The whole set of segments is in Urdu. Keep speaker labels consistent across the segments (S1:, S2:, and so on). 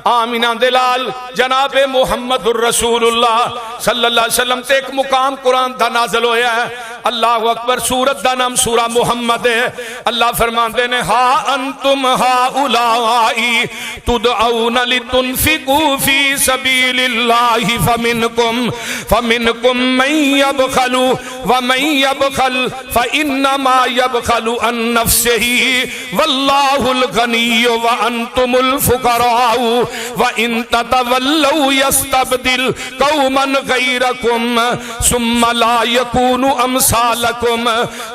S1: آمینہ دلال جناب محمد الرسول اللہ صلی اللہ علیہ وسلم تے ایک مقام قرآن دا نازل ہویا ہے. اللہ اکبر. سورت دا نام سورہ محمد ہے. اللہ فرماندے نے ہا انتم ہاؤلائی تدعون لتنفقوا فی سبیل اللہ فمنکم من یبخل ومن یبخل فانما یبخل عن نفسه واللہ الغنی وانتم الفقراء وان تتولوا یستبدل قوما غیرکم ثم لا یکون امثالکم.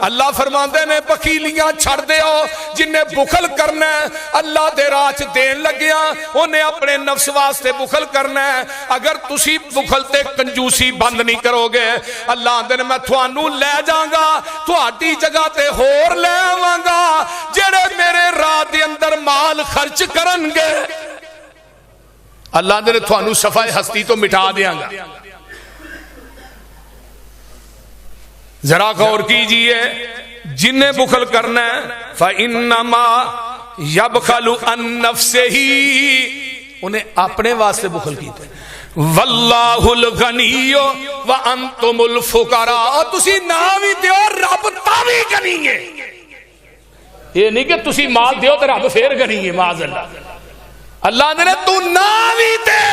S1: اللہ فرماندے نے بخیلیاں چھڑ دیو. جنہیں بخل کرنا ہے اللہ دے راہ چ دین لگیا انہیں اپنے نفس واسطے بخل کرنا ہے. اگر تسی بخل تے کنجوسی بند نہیں کرو گے اللہ دے میں تھانوں لے جاؤں گا تھوڑی جگہ تے ہور لے آواں گا جڑے میرے راہ دے اندر مال خرچ کرن گے. اللہ دے تھانوں صفائے ہستی تو مٹا دیاں گا. ذرا غور کیجئے جنہیں بخل کرنا ہے فَإِنَّمَا يَبْخَلُ عَن نَفْسِهِ انہیں اپنے واسطے بخل کیتے ہیں. وَاللَّهُ الْغَنِيُّ وَأَنْتُمُ الْفُقَرَاءُ. تسی نام ہی دیو رب تاوی غنی ہے. یہ نہیں کہ تسی مال دیو تو رب پھر غنی ہے. معاذ اللہ. اللہ نے تو نام ہی دے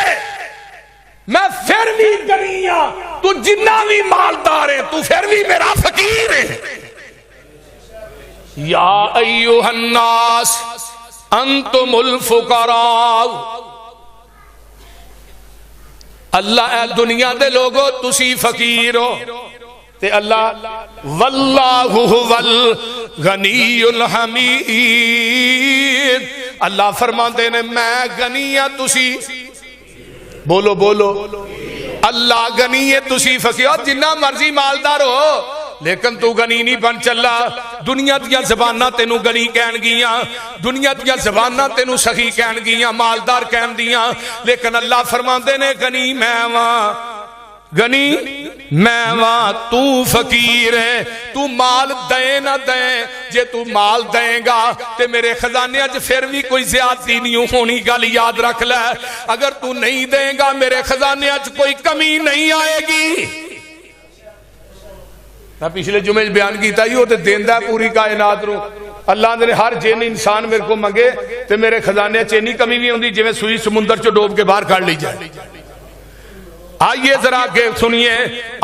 S1: میں پھر بھی غنی ہاں. تو جنہ بھی مالدار ہے تو پھر بھی میرا فقیر ہے. یا ایوہ الناس انتم الفقراء. اللہ اے دنیا دے لوگو تسی فقیر ہو تے اللہ واللہ هو الغنی الحمید. اللہ فرماندے نے میں غنی ہاں تسی بولو بولو اللہ غنی ہے تسی فقیر. جنہ مرضی مالدار ہو لیکن تو غنی نہیں بن چلا. دنیا دیا زبانہ تینوں غنی کہن گیاں دنیا دیا زبانہ تینوں سخی کہن گیاں مالدار کہن دیاں لیکن اللہ فرماندے نے غنی میں وہاں غنی میں وہاں تو فقیر ہے. تو مال دیں نہ دیں جے تو مال دیں گا تے میرے خزانے اج پھر بھی کوئی زیادتی نہیں ہونی. گل یاد رکھ لے اگر تو نہیں دیں گا میرے خزانے اج کوئی کمی نہیں آئے گی. میں پچھلے جمعے بیان کیتا ہی ہوتے دیندہ پوری کائنات رو. اللہ نے ہر جن انسان میرے کو منگے تے میرے خزانے چینی کمی بھی ہوندی جویں سوئی سمندر چو ڈوب کے باہر کھڑ لی جائے. آئیے ذرا کہ سنیے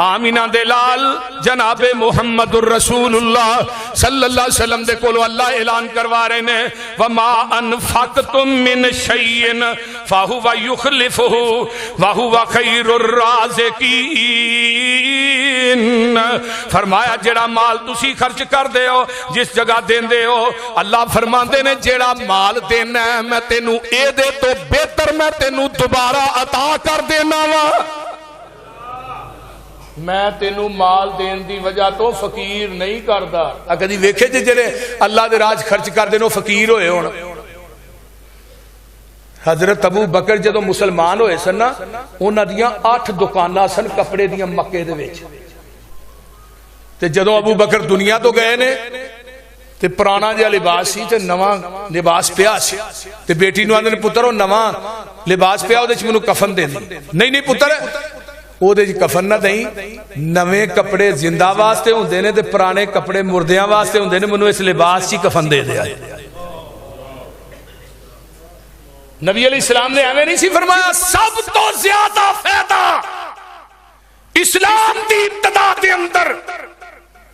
S1: آمینہ دلال جناب محمد الرسول اللہ صلی اللہ علیہ وسلم دے کولو اللہ اعلان کروا رہے نے وَمَا أَنفَقْتُم مِّن شَيْءٍ فَهُوَ يُخْلِفُهُ وَهُوَ خَيْرُ الرَّازِقِينَ. فرمایا جیڑا مال تسی خرچ کر دے ہو جس جگہ دین دے ہو اللہ فرماندے نے جیڑا مال دینا ہے میں تینوں اے دے تو بہتر میں تینوں دوبارہ عطا کر دینا وا. میں تینوں مال دین دی وجہ تو فقیر نہیں کردا. کدی ویکھے جے جڑے اللہ دے راج خرچ کر دین او فقیر ہوئے ہون. حضرت ابو بکر جدوں مسلمان ہوئے سن نا انہاں دیاں 8 دکاناں سن کپڑے دیاں مکے دے وچ. تے جدوں ابو بکر دنیا تو گئے نے تے پرانا جہا لباس سی تے نواں لباس پیا سی تے بیٹی نو آندے پتر او نواں لباس پیا اودے وچ مینوں کفن دے دے. نہیں نہیں پتر او دے کفن نہ دیں نویں کپڑے زندہ واسطے ہوندے نے تے پرانے کپڑے مردیاں واسطے ہوندے نے مینوں اس لباس چ کفن دے دے. نبی علیہ السلام نے ایویں نہیں سی فرمایا. سب تو زیادہ فائدہ اسلام دی ابتدا دے اندر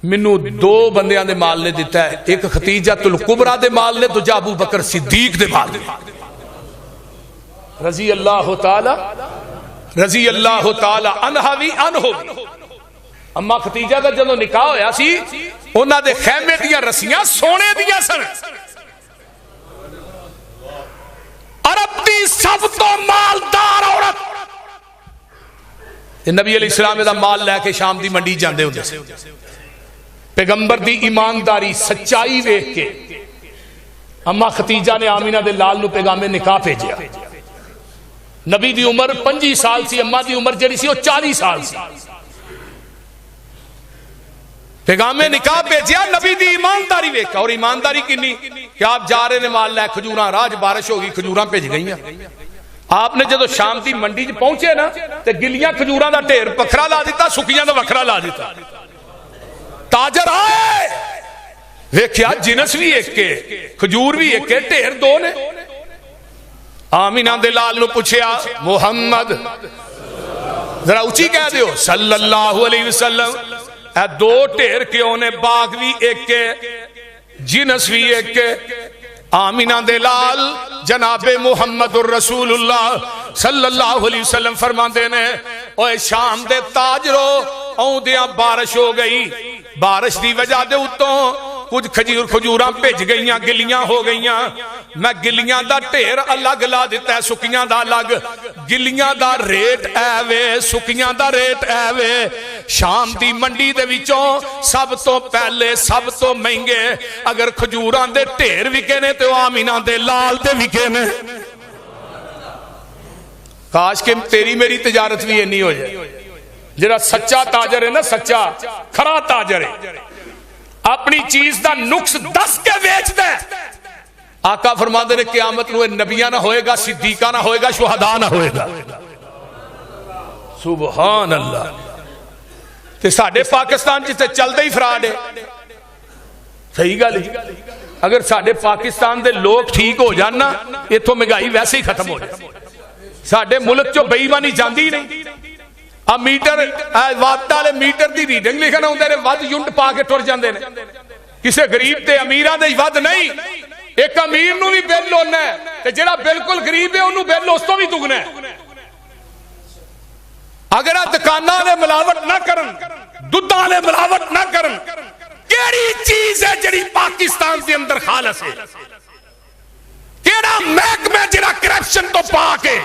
S1: منو 2 بندیاں دے مال نے دیتا ہے. ایک ختیجۃ الکبریٰ دے مال نے دوجا ابو بکر صدیق دے مال نے رضی اللہ تعالی عنہ وی عنہ. اما ختیجہ دا جدوں نکاح ہویا سی انہاں دے خیمے دیاں رسیاں سونے دیاں سن. عرب دی سب تو مالدار عورت نبی علیہ السلام دا مال لے کے شام دی منڈی جاندے ہوندے سے. پیغمبر دی ایمانداری سچائی ویکھ کے اما ختیجہ نے آمینہ دے لال نو پیغام نکاح بھیجیا. نبی دی عمر 25 سال سی اما دی عمر جڑی سی وہ 40 سال سی. پیغام نکاح بھیجیا نبی دی ایمانداری ویکھا. اور ایمانداری کنی کہ آپ جا رہے نے مال لے کھجوراں راج بارش ہوگی کھجوراں بھیج گئیاں آپ نے جدو شام کی منڈی پہنچے نا تے گلیاں کھجوراں دا ڈھیر وکھرا لا دیتا, سکیاں دا وکھرا لا دیتا. تاجر آئے ویکھیا جنس بھی ایک کے, کھجور بھی ایک کے, ڈھیر دو نے. آمینہ دے لال نو پوچھیا محمد, ذرا اونچی کہہ دیو صلی اللہ علیہ وسلم, اے دو ڈھیر کیوں نے؟ باغ بھی ایک کے, جنس بھی ایک کے. آمینہ دے لال جناب محمد الرسول اللہ صلی اللہ علیہ وسلم فرماندے نے, اوے شام دے تاجرو اوندیاں بارش ہو گئی, بارش دی وجہ دے اتوں کچھ کھجوراں بھج گئیاں, گلیاں ہو گئیاں. میں گلیاں دا ڈھیر الگ لا دیتا ہے, سکیاں دا الگ. گلیاں دا ریٹ ایوے, سکیاں دا ریٹ ایوے. شام دی منڈی دے وچوں سب تو پہلے سب تو مہنگے اگر کھجوراں دے ڈھیر وکے نے تو آمینہ دے لال دے وکے نے. کاش کہ تیری میری تجارت بھی یہ نہیں ہو جائے. جڑا سچا تاجر ہے نا, سچا کھرا تاجر ہے, اپنی چیز دا نقص دس کے بیچ دے. آقا فرماندے نے قیامت نو نبیاں نہ ہوئے گا, صدیقہ نہ ہوئے گا, شہداء نہ ہوئے گا. سبحان اللہ. تے ساڈے پاکستان جتے چل دے ہی فراڈ ہے. صحیح گل ہے. اگر ساڈے پاکستان دے لوگ ٹھیک ہو جانا ایتھوں مہنگائی ویسے ہی ختم ہو جائے. ساڈے ملک چوں بے ایمانی جاندی نہیں. اب میٹر وقت والے میٹر دی ریڈنگ لکھنا ہوندے نے, ود یونٹ پا کے ٹر جاندے نے. کسے غریب تے امیراں دے ود نہیں. ایک امیر نو بھی بل ہونا ہے تے جڑا بالکل غریب ہے انہوں بل اس تو بھی دگنا ہے. اگر دکاناں والے ملاوٹ نہ کرن, دودھاں والے ملاوٹ نہ کرن, کیڑی چیز ہے جڑی پاکستان دے اندر خالص ہے؟ کیڑا محکمہ جڑا کرپشن تو پا کے,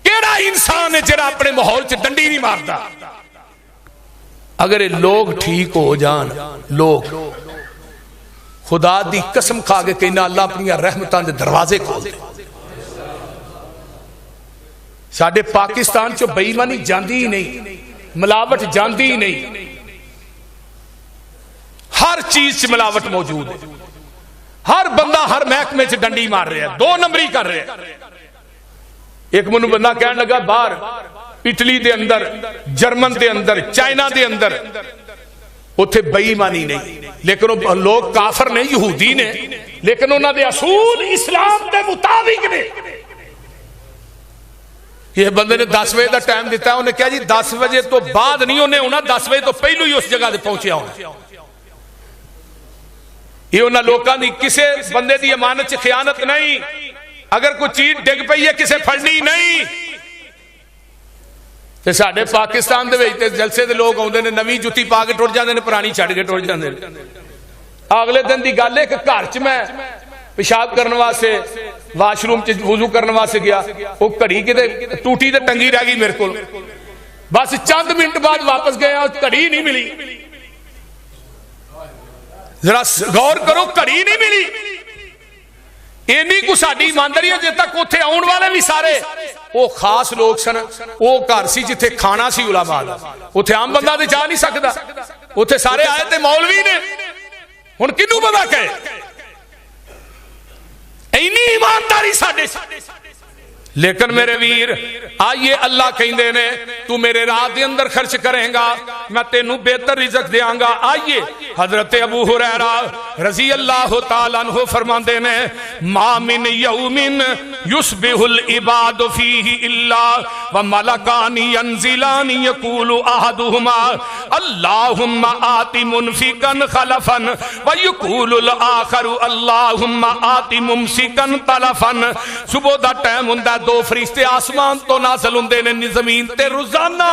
S1: کیڑا انسان ہے جڑا اپنے ماحول چ ڈنڈی نہیں مارتا؟ اگر یہ لوگ ٹھیک ہو جان, لوگ خدا دی قسم کھا کے کہنا اللہ اپنی رحمتاں دے دروازے کھول دے. ساڈے پاکستان چ بے ایمانی جاندی ہی نہیں, ملاوٹ جاندی ہی نہیں. ہر چیز چ ملاوٹ موجود ہے. ہر بندہ ہر محکمے چ ڈنڈی مار رہا ہے, دو نمبری کر رہا ہے. ایک منو بندہ کہنے لگا باہر اٹلی دے اندر, جرمن دے اندر, چائنا دے اندر اتھے بے ایمانی نہیں, لیکن لوگ کافر نہیں, یہودی نے, لیکن انہاں دے اصول اسلام دے مطابق نے. یہ بندے نے 10 بجے دا ٹائم دیتا ہے, انہیں کہا جی 10 بجے تو بعد نہیں ہونے ہونا, 10 بجے تو پہلو ہی اس جگہ دے پہنچیا ہونا. یہ انہاں لوکاں دی کسے بندے دی امانت سے خیانت نہیں. اگر کوئی چیز ڈگ پئی ہے کسے پھڑنی نہیں. تے ساڈے پاکستان دے وچ تے جلسے دے لوگ آوندے نے, نویں جُتی پا کے ٹر جاندے نے, پرانی چھڈ کے ٹر جاندے نے. اگلے دن دی گل ہے کہ گھر چ میں پیشاب کرنے واسطے واش روم چ وضو کرنے واسطے گیا, وہ گھڑی کتے ٹوٹی تے ٹنگی رہ گئی میرے کول. بس چند منٹ بعد واپس گیا, گھڑی نہیں ملی. ذرا غور کرو, گھڑی نہیں ملی. اینی کو ساڈی ایمانداری ہے. جے تک اوتھے آਉਣ والے بھی سارے وہ خاص لوگ سن, وہ گھر سی جتھے کھانا سی علماء دا, اوتھے عام بندہ تے جا نہیں سکدا. اوتھے سارے آئے تے مولوی نے. ہن کینوں پتہ کہے اینی ایمانداری ساڈے. لیکن میرے ویر آئیے, اللہ کہندے نے تو میرے راہ دے اندر خرچ کریں گا میں تینوں بہتر رزق دیاں گا. آئیے حضرت ابو ہریرہ رضی اللہ تعالیٰ عنہ فرماندے نے, ما من یوم یصبح العباد فیہ الا وملکان ینزلان یقول احدهما اللہم آت منفقا خلفا ویقول الاخر اللہم آت ممسکا تلفا. صبح دا ٹائم ہوندا, دو فرشتے آسمان تو نازل ہوندے نے زمین تے روزانہ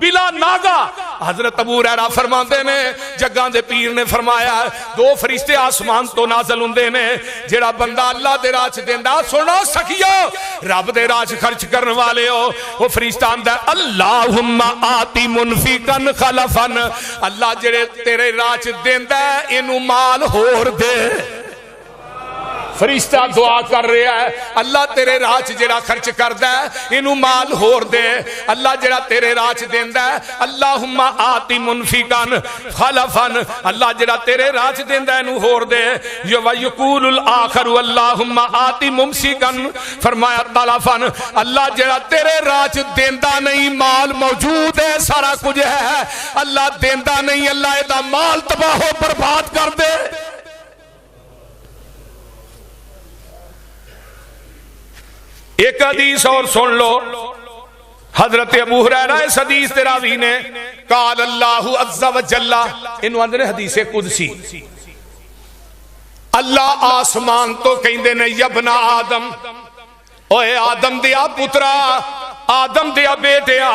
S1: بلا ناگا. حضرت ابو ہریرہ فرماندے نے جگاں دے پیر نے فرمایا دو فرشتے آسمان تو نازل ہوندے نے, جڑا بندہ اللہ دے راہ چ دیندا, سنو سکھیو رب دے راہ چ خرچ کرن والے ہو, وہ فرشتہ آندا اللہم آتی منفقا خلفا, اللہ جڑے تیرے راہ چ دیندا اینو مال ہور دے. فرشتہ دعا کر رہا ہے اللہ تیرے راہ چ جڑا خرچ کردا ہے اینو مال ہور دے اللہ جڑا تیرے راہ چ دیندا ہے اللہم آتی منفقان خلفن اللہ جڑا تیرے راہ چ دیندا ہے اینو ہور دے یقول الاخر اللہم آتی ممسکن فرمایا تلفن اللہ جڑا تیرے راہ چ دیندا نہیں مال موجود ہے سارا کچھ ہے اللہ دیندا نہیں اللہ اے دا مال تباہ و برباد کر دے ایک حدیث اور سن لو حضرت ابو ہریرہ اس حدیث راوی نے قال اللہ عز و جل انہوں اندر حدیث قدسی اللہ آسمان تو کہندے نے یبنا آدم اوے آدم دیا پترا آدم دیا بیٹیا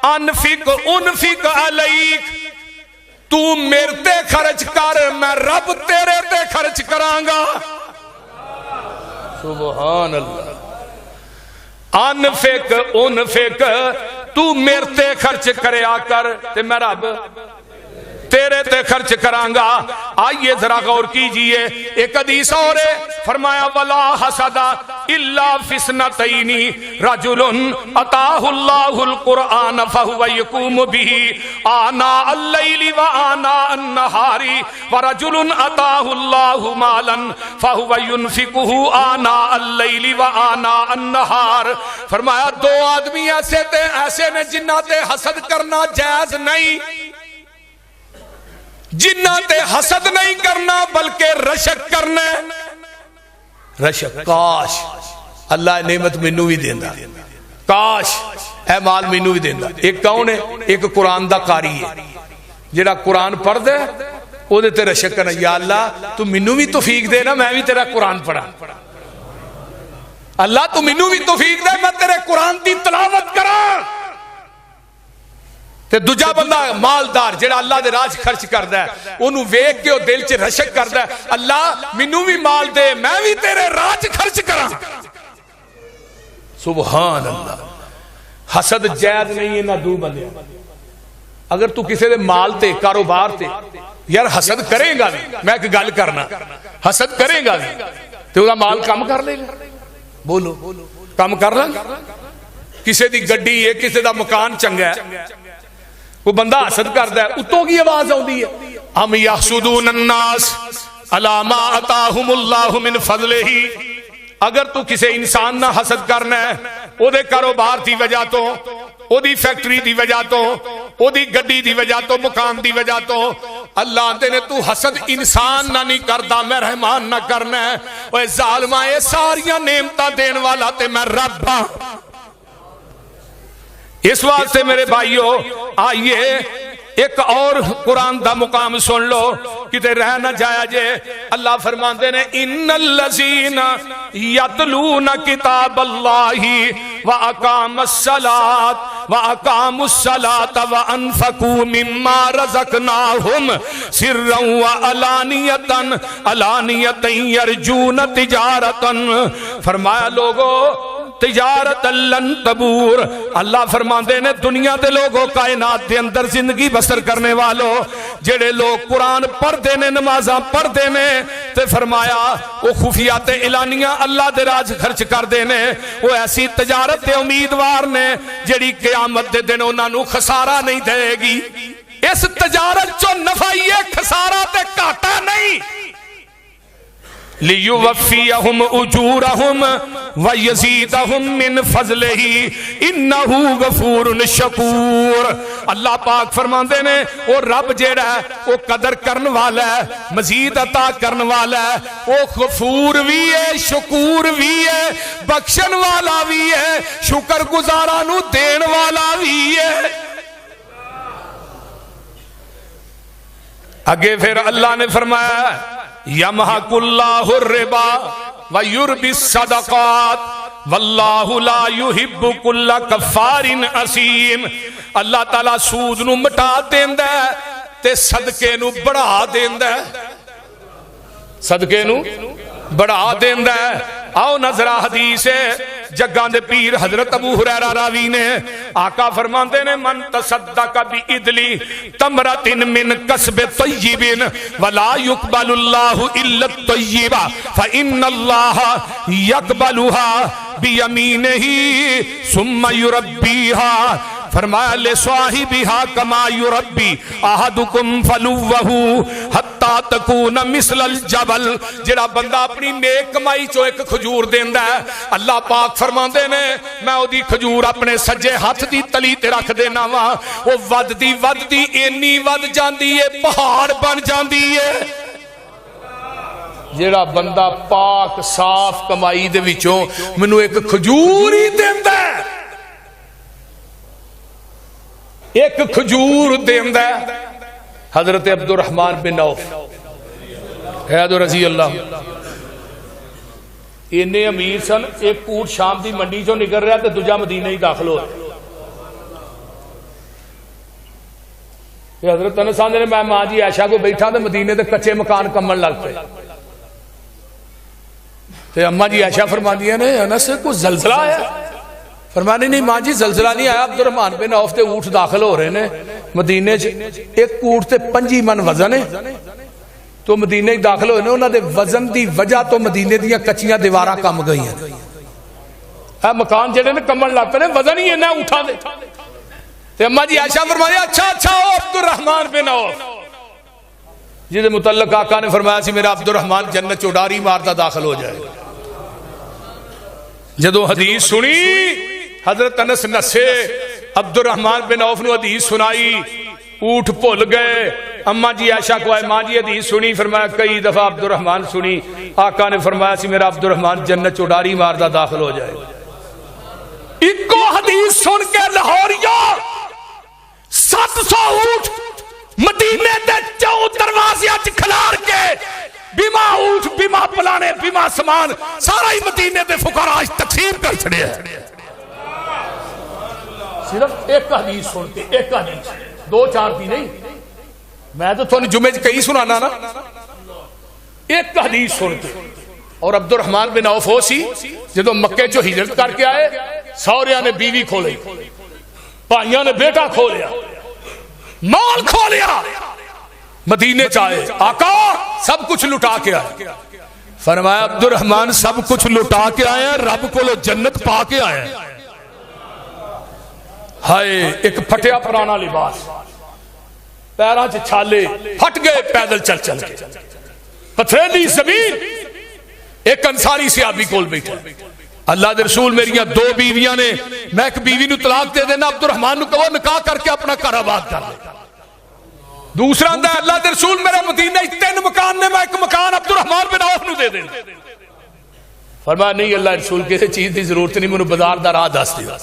S1: انفق علیک تو میرے تے خرچ کر میں رب تیرے تے خرچ کرانگا سبحان اللہ انفق تو میرے تے خرچ کریا کر تے میں رب تیرے تے خرچ کرانگا آئیے ذرا غور کیجئے ایک حدیث اور فرمایا ولا حسد الا فسنتین رجل اتاه الله القرآن فهو يقوم به آناء الليل وآناء النهار ورجل اتاه الله مالا فهو ينفقه آناء الليل وآناء النهار فرمایا دو آدمی ایسے نے جنہ تے حسد کرنا جائز نہیں جنہ تے حسد نہیں کرنا بلکہ رشک کرنا رشک کاش اللہ نعمت منو بھی دیندہ کاش اے مال منو بھی دیندہ ایک کون ہے ایک قرآن دا قاری ہے جڑا قرآن پڑھ دے او دے تے رشک کرنا یا اللہ تو منو بھی توفیق دے نا میں بھی تیرا قرآن پڑھا اللہ تو منو بھی توفیق دے میں تیرے قرآن دی تلاوت کرا تے دوجا بندہ مالدار جڑا اللہ دے راج خرچ کردا ہے انہوں ویکھ کے او دل چ رشک کردا ہے اللہ مینوں بھی مال دے میں بھی تیرے راج خرچ کراں سبحان اللہ حسد جائز نہیں ہے نہ دو بندے اگر تو کسی دے مال تے کاروبار تے یار حسد کرے گا بھی میں ایک گل کرنا حسد کرے گا بھی تے او دا مال کم کر لے گا بولو کم کر لیں کسی دی گڈی ہے کسی دا مکان چنگا ہے وہ بندہ حسد کردا ہے اتوں کی آواز آندی ہے ہم یحسدون الناس علی ما آتاہم اللہ من فضلہ اگر تو کسی انسان نہ حسد کرنا ہے او دے کاروبار دی وجہ تو او دی فیکٹری دی وجہ تو او دی گڈی دی وجہ تو مکان دی وجہ تو اللہ دے نے تو حسد انسان نہ نہیں کردا میں رحمان نہ کرنا ہے اوے ظالما اے ساریاں نعمتاں دین والا تے میں رب ہاں اس واسطے میرے بھائیو آئیے ایک اور قرآن دا مقام سن لو کتے رہ نہ جایا جے اللہ فرماندے نے ان الذین یتلون کتاب اللہ واقاموا الصلاۃ وانفقوا مما رزقناہم سرا وعلانیۃ یرجون تجارتا فرمایا لوگو تجارت لن تبور اللہ فرماندے نے دنیا دے لوگوں کائنات دے اندر زندگی بسر کرنے والوں جڑے لوگ قرآن پڑھ دینے نمازاں پڑھ دینے تے فرمایا وہ خفیات اعلانیاں اللہ دے راج خرچ کر دینے وہ ایسی تجارت دے امیدوار نے جڑی قیامت دے دن انہاں نو خسارہ نہیں دے گی اس تجارت چو نفع یہ خسارہ تے کاٹا نہیں لیوفیہم اجورہم ویزیدہم من فضلہ انہو غفور شکور اللہ پاک فرماندے نے وہ رب جیڑا ہے وہ قدر کرن والا ہے مزید عطا کرن والا ہے وہ غفور بھی ہے شکور بھی ہے بخشن والا بھی ہے شکر گزارانو دین والا بھی ہے آگے پھر اللہ نے فرمایا یمحق اللہ الربا ویربی الصدقات واللہ لا یحب کل کفار اسیم اللہ تعالیٰ سود نو مٹا دیندہ ہے تے صدقے نو بڑھا دیندہ ہے صدقے نو بڑھا دیندہ ہے آؤ نظرہ حدیث ہے جگاں دے پیر حضرت ابو ہریرہ راوی نے آقا فرماندے نے من تصدق بِإِدْلِ تمرة من کسب طیب ولا يقبل اللہ الا الطیب فإن اللہ يقبلها بِيَمِينِهِ ثم يربيها فرمایا لِصَاحِبِهَا كَمَا يُرَبِّي أَحَدُكُمْ فَلُوَّهُ حَتَّى تَكُونَ مِثْلَ الْجَبَلِ جڑا بندہ اپنی نیک کمائی چو ایک کھجور دیندا ہے اللہ پاک فرماندے نے میں او دی کھجور اپنے سجے ہاتھ دی تلی تے رکھ دینا وا او ودی اینی ود جاندی ہے پہاڑ بن جاندی ہے جڑا بندہ پاک صاف کمائی دے وچوں مینوں ایک کھجور ہی دیندا ہے ایک کھجور دیندا ہے حضرت عبد الرحمن بن عوف حیدر رضی اللہ اینے امیر سن ایک اونٹ شام دی منڈی چوں نکل رہا تے دوجا مدینہ ہی داخل ہو حضرت انس نے میں ماں جی عائشہ کو بیٹھا تے مدینے دے کچے مکان کمن لگ پے تے اماں جی عائشہ فرماندیاں نے انس کو زلزلہ آیا فرمانے نہیں ماں جی زلزلہ نہیں آیا عبد الرحمن بن عوف تے اونٹ داخل ہو رہے نے مدینے ایک اونٹ تے 5 من وزن ہے تو مدینے داخل ہوئے نے انہوں نے وزن دی وجہ تو مدینے دیا کچیاں دیوارہ کم گئی ہیں مکان جڑے نے کمن لگ پے نے وزن ہی انہیں اٹھا دے تے اماں جی عائشہ فرمایا اچھا عبد الرحمن بن عوف جس متعلق آقا نے فرمایا سی میرا عبد الرحمن جنت چوڑاری مارتا داخل ہو جائے جدو حدیث سنی حضرت انس نسے عبد الرحمن بن عوف نے حدیث سنائی اونٹ بھول گئے اماں جی عائشہ کو آئے ماں جی حدیث سنی فرمایا کئی دفعہ عبد الرحمن سنی آقا نے فرمایا سی میرا عبد الرحمن جنت چوڑاری ماردا داخل ہو جائے ایکو حدیث سن کے لاہوریوں 700 اونٹ مدینے دے 4 دروازے اچ کھلار کے بیما اونٹ بیما پلانے بیما سامان سارا ہی مدینے دے فقراء تقسیم کر چھڑے ہیں صرف ایک حدیث سن کے ایک حدیث 2-4 دی نہیں میں تو تھوڑی جمعے کئی سنانا نا ایک حدیث سن کے اور عبد الرحمن بن عوف ہو سی جدو مکے چو ہجرت کر کے آئے سوریاں نے بیوی کھولئی بھائیاں نے بیٹا کھولیا مال کھولیا مدینے چاہے آقا سب کچھ لٹا کے آئے فرمایا عبد الرحمن سب کچھ لٹا کے آئے رب کو جنت پا کے آئے ہائے ایک پھٹیا پرانا لباس پیران سے چھالے پھٹ گئے پیدل چل کے پتھریلی زمین ایک انصاری صحابی کول بیٹھا اللہ دے رسول میری 2 بیویاں نے میں ایک بیوی نو طلاق دے دینا عبد الرحمن نو کہو نکاح کر کے اپنا گھر آباد کر لے دوسرا اندر اللہ دے رسول میرے مدینہ 3 مکان نے میں ایک مکان عبد الرحمن بن عوف نو دے دینا فرمایا نہیں اللہ رسول کسی چیز دی ضرورت نہیں مجھے بازار دا راہ دس دیا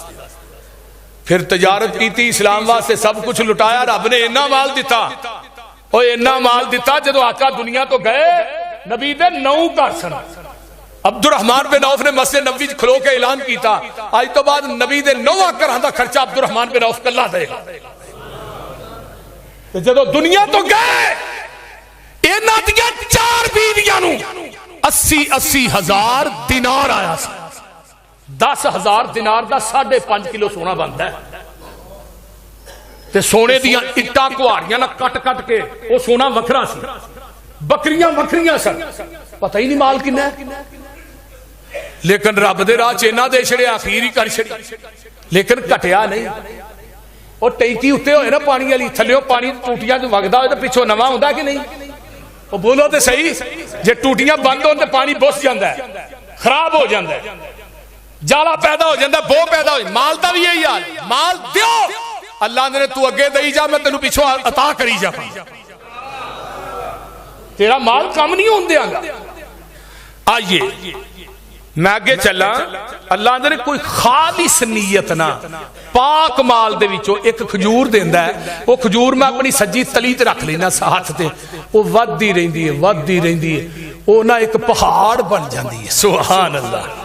S1: پھر تجارت کی تھی اسلام واسطے سب کچھ لٹایا رب نے اینا مال دیتا اور اینا مال دیتا جدو آقا دنیا تو گئے نبی دے 9 گھر سن عبد الرحمن بن عوف نے مسجد نبوی کھلو کے اعلان کیتا آج تو بعد نبی دے 9 گھراں دا خرچہ عبد الرحمن بن عوف کلا دے گا جدو دنیا تو گئے اینا دیا 4 بیویاں نو 80 ہزار دینار آیا سا 10,000 دینار دا 5.5 کلو سونا بنتا ہے تے سونے دیاں اٹا کوہاڑیاں نہ کٹ کے وہ سونا وکھرا سی بکریاں وکھریاں سن پتہ ہی نہیں مال کنا ہے لیکن رب دے راہ چینا دے چھڑے آخیر ہی کر چھڑی لیکن کٹیا نہیں اور ٹینکی اتے ہوئے نا پانی والی تھلیوں پانی ٹوٹیاں جو وگدا ہوئے تو پیچھے نواں ہوندا کہ نہیں وہ بولو تے صحیح جے ٹوٹیاں بند ہون تے پانی بس جاندا ہے خراب ہو جاندا ہے جالا پیدا ہو جاندہ بو پیدا ہو جاندہ مال دا بھی یہی حال مال دیو اللہ نے تو اگے دئی جا میں تینوں پیچھوں عطا کری جا تیرا مال کم نہیں ہون دیا گا آئیے میں آگے چلا اللہ نے کوئی خالص نیت نہ پاک مال دے وچوں ایک کھجور دیندا ہے وہ کھجور میں اپنی سجی تلی تے رکھ لینا ہاتھ تے وہ ودی رہندی ہے وہ نہ ایک پہاڑ بن جاندی ہے سبحان اللہ